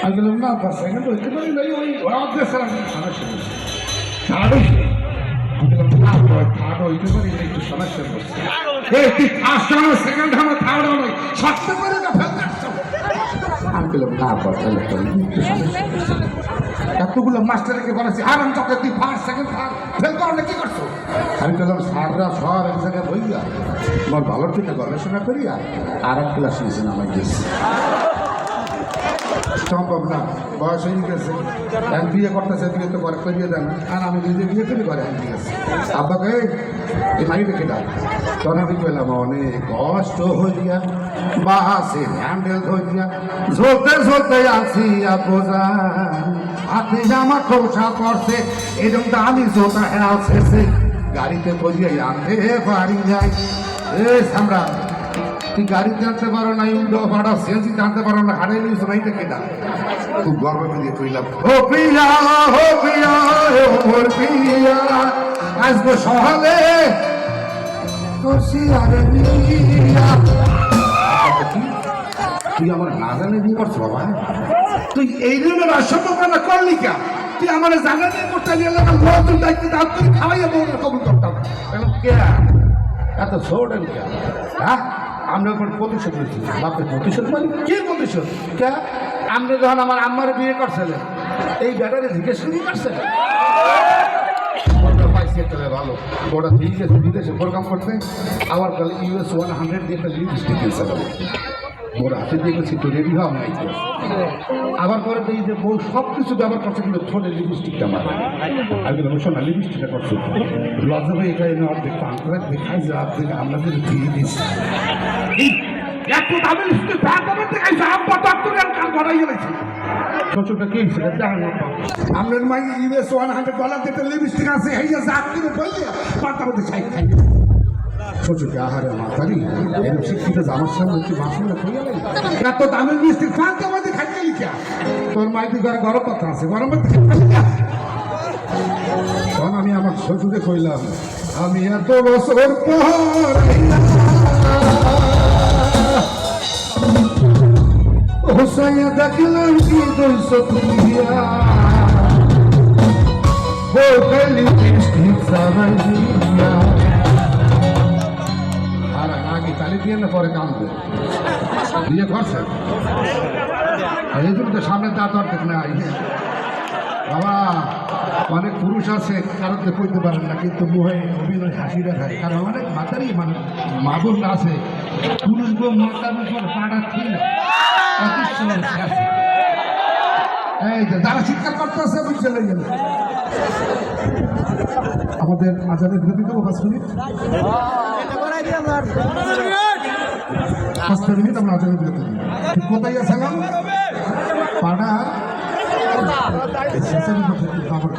আমি বললাম না বাস এখানে বলতে পারি না ওই অর্ধেক স্যার আমি সমস্যা বলছি থার্ড আমি বললাম না থার্ড হইতে পারি না একটু সমস্যা বলছি তুই ফার্স্ট হলো সেকেন্ড হলো থার্ড হলো সত্য করে না ফেলতে আমি বললাম না বাস তাহলে একটু সমস্যা এতগুলো মাস্টারকে বলেছি আর আমি তোকে তুই ফার্স্ট সেকেন্ড থার্ড ফেল করলে কি করছো আমি বললাম স্যাররা সব এক জায়গায় বইয়া আমার ভালোর থেকে গবেষণা করিয়া আর এক ক্লাস নিয়েছেন আমার গেছি সম্ভব না বয়স হয়ে গেছে এখন বিয়ে করতেছে বিয়ে তো করে করিয়ে দেন আর আমি নিজে বিয়ে করি করে ঠিক আছে আব্বাকে এই মাই রেখে ডাক তখন আমি বললাম অনেক কষ্ট হইয়া বাসে হ্যান্ডেল ধরিয়া ঝলতে ঝলতে আসি বোঝা হাতে আমার খোসা পড়ছে এরকম তো আমি জোটা হেরাল শেষে গাড়িতে বসিয়ে আনতে পারি যাই এ সামরা তুই গাড়িতে আনতে পারো না উল্টো ভাড়া সিএনজি আনতে পারো না হারিয়ে নিয়েছ না এটা কেটা খুব গর্ব দিয়ে কইলাম ও প্রিয়া ও প্রিয়া ওর প্রিয়া আসবো সহলে তুই আমার না জানে বিয়ে করছো বাবা তুই এই রুমের অসম্ভব করলি কে তুই আমার জানা দিয়ে করতে গেলে নতুন দায়িত্ব দাম তুই খাওয়াইয়া বউ কবুল করতাম কে এত ছোটেন কে হ্যাঁ আমরা ওপর প্রতিশোধ নিয়েছি বাপের প্রতিশোধ মানে কি প্রতিশোধ কে আপনি যখন আমার আম্মার বিয়ে করছিলেন এই ব্যাটারে জিজ্ঞেস করে করছিলেন পাইছি একটা ভালো ওটা ঠিক আছে বিদেশে প্রোগ্রাম করতে আবার কালে US 100 দিয়ে একটা লিপস্টিক কিনছে ওর হাতে দিয়ে গেছি তো রেডি হওয়া নাই আবার পরে দেখি যে বউ সব কিছু ব্যবহার করছে কিন্তু ঠোঁটের লিপস্টিকটা মারা আমি বললাম শোনা লিপস্টিকটা করছো লজ্জা ভাই এটা এনে অর্ধেক পান করে দেখাই যে অর্ধেক আমরা যদি দিয়ে দিচ্ছি একটু দামি লিপস্টিক পান করে দেখাইছে আব্বা ডক্টরের কান গড়াই গেছে শ্বশুরটা কি ছিল জানেন আপনার মাই US $100 দিতে লিপস্টিক আছে এই যে জাত কিনে বললে পাতা মধ্যে খাই খাই শ্বশুরকে আহারে মাতারি এরকম শিক্ষিত জামার সামনে হচ্ছে বাসনটা খুলে গেল এত দামের মিষ্টি ফাঁকে আমাদের খাইতে লিখা তোর মাইতি ঘরে গরম কথা আছে গরম তখন আমি আমার শ্বশুরে কইলাম আমি এত বছর পর হোসাইয়া দেখলাম কি দইছ তুমিয়া হোটেল লিপস্টিক সারাইয়া আর আগে তালি দিয়ে না পরে কামবে বিয়ে করছে এই জন্য তো সামনে দাঁত অর্ধেক নাই বাবা অনেক পুরুষ আছে কারোতে কইতে পারেন না কিন্তু মুহে অভিনয় হাসি দেখায় কারণ অনেক মাতারই মানে মাদুর আছে পুরুষ গো মাতার উপর পাড়া ঠিক এই যে যারা চিৎকার করতেছে বুঝতে লাগেন আমাদের আজাদের বিরতি দেবো 5 মিনিট 5 মিনিট আমরা আজাদের বিরতি দিই কোথায় আসলাম পাড়া খবর